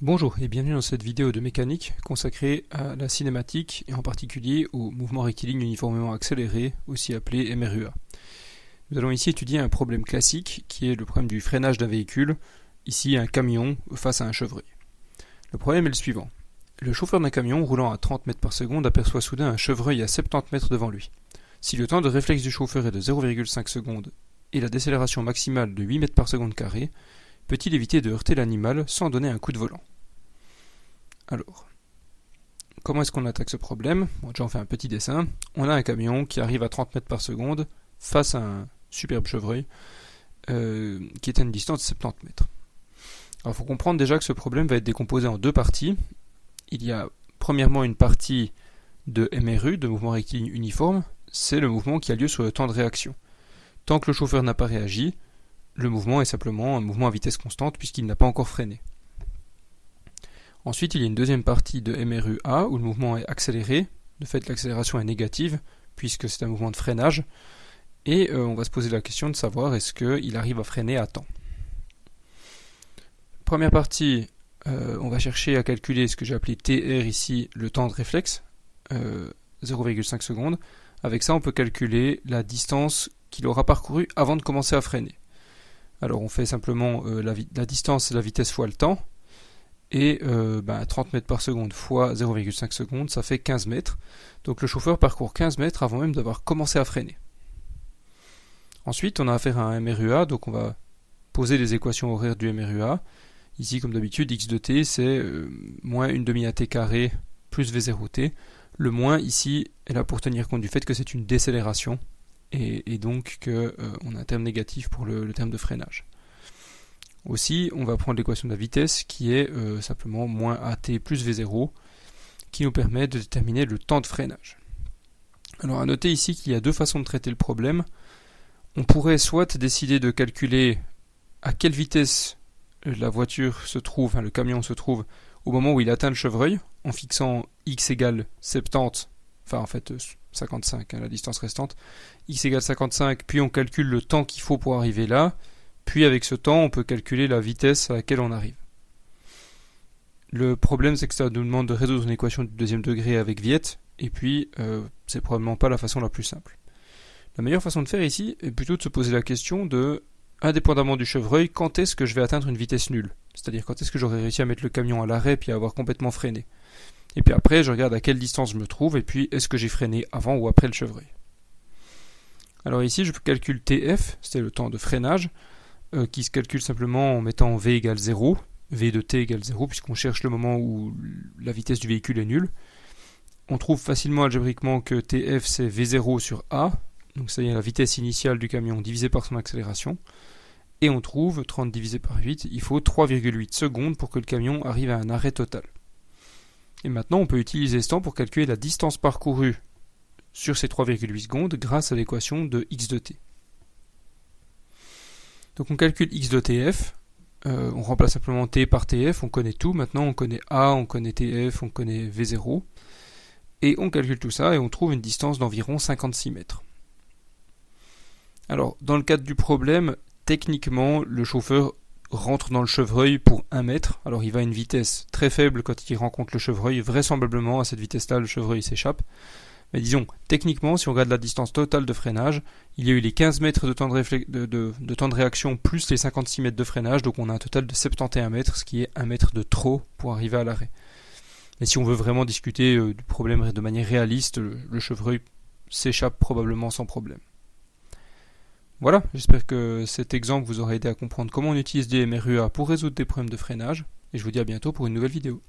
Bonjour et bienvenue dans cette vidéo de mécanique consacrée à la cinématique et en particulier au mouvement rectiligne uniformément accéléré, aussi appelé MRUA. Nous allons ici étudier un problème classique qui est le problème du freinage d'un véhicule, ici un camion face à un chevreuil. Le problème est le suivant. Le chauffeur d'un camion roulant à 30 mètres par seconde aperçoit soudain un chevreuil à 70 mètres devant lui. Si le temps de réflexe du chauffeur est de 0,5 secondes et la décélération maximale de 8 mètres par seconde carré, peut-il éviter de heurter l'animal sans donner un coup de volant? Alors, comment est-ce qu'on attaque ce problème? Déjà on fait un petit dessin. On a un camion qui arrive à 30 mètres par seconde face à un superbe chevreuil qui est à une distance de 70 mètres. Alors il faut comprendre déjà que ce problème va être décomposé en deux parties. Il y a premièrement une partie de MRU, de mouvement rectiligne uniforme, c'est le mouvement qui a lieu sur le temps de réaction. Tant que le chauffeur n'a pas réagi, le mouvement est simplement un mouvement à vitesse constante puisqu'il n'a pas encore freiné. Ensuite, il y a une deuxième partie de MRUA où le mouvement est accéléré. De fait, l'accélération est négative puisque c'est un mouvement de freinage. Et on va se poser la question de savoir est-ce qu'il arrive à freiner à temps. Première partie, on va chercher à calculer ce que j'ai appelé TR ici, le temps de réflexe, 0,5 secondes. Avec ça, on peut calculer la distance qu'il aura parcourue avant de commencer à freiner. Alors, on fait simplement la distance, c'est la vitesse fois le temps. Et 30 mètres par seconde fois 0,5 secondes, ça fait 15 mètres. Donc le chauffeur parcourt 15 mètres avant même d'avoir commencé à freiner. Ensuite, on a affaire à un MRUA, donc on va poser les équations horaires du MRUA. Ici, comme d'habitude, x de t, c'est moins une demi à t carré plus v0t. Le moins, ici, est là pour tenir compte du fait que c'est une décélération, et donc qu'on a un terme négatif pour le terme de freinage. Aussi, on va prendre l'équation de la vitesse qui est simplement moins at plus v0 qui nous permet de déterminer le temps de freinage. Alors à noter ici qu'il y a deux façons de traiter le problème. On pourrait soit décider de calculer à quelle vitesse la voiture se trouve, le camion se trouve au moment où il atteint le chevreuil en fixant x égale 70, 55, la distance restante, x égale 55, puis on calcule le temps qu'il faut pour arriver là. Puis avec ce temps, on peut calculer la vitesse à laquelle on arrive. Le problème, c'est que ça nous demande de résoudre une équation du deuxième degré avec Viette, et puis c'est probablement pas la façon la plus simple. La meilleure façon de faire ici est plutôt de se poser la question de, indépendamment du chevreuil, quand est-ce que je vais atteindre une vitesse nulle? C'est-à-dire quand est-ce que j'aurai réussi à mettre le camion à l'arrêt puis à avoir complètement freiné. Et puis après, je regarde à quelle distance je me trouve, et puis est-ce que j'ai freiné avant ou après le chevreuil. Alors ici, je calcule TF, c'est le temps de freinage, qui se calcule simplement en mettant v égale 0, v de t égale 0, puisqu'on cherche le moment où la vitesse du véhicule est nulle. On trouve facilement algébriquement que tf c'est v0 sur a, donc c'est-à-dire la vitesse initiale du camion divisée par son accélération, et on trouve 30 divisé par 8, il faut 3,8 secondes pour que le camion arrive à un arrêt total. Et maintenant on peut utiliser ce temps pour calculer la distance parcourue sur ces 3,8 secondes grâce à l'équation de x de t. Donc on calcule x de tf, on remplace simplement t par tf, on connaît tout, maintenant on connaît a, on connaît tf, on connaît v0, et on calcule tout ça et on trouve une distance d'environ 56 mètres. Alors dans le cadre du problème, techniquement le chauffeur rentre dans le chevreuil pour 1 mètre, alors il va à une vitesse très faible quand il rencontre le chevreuil, vraisemblablement à cette vitesse-là le chevreuil s'échappe. Mais disons, techniquement, si on regarde la distance totale de freinage, il y a eu les 15 mètres de temps de réaction plus les 56 mètres de freinage, donc on a un total de 71 mètres, ce qui est 1 mètre de trop pour arriver à l'arrêt. Mais si on veut vraiment discuter du problème de manière réaliste, le chevreuil s'échappe probablement sans problème. Voilà, j'espère que cet exemple vous aura aidé à comprendre comment on utilise des MRUA pour résoudre des problèmes de freinage, et je vous dis à bientôt pour une nouvelle vidéo.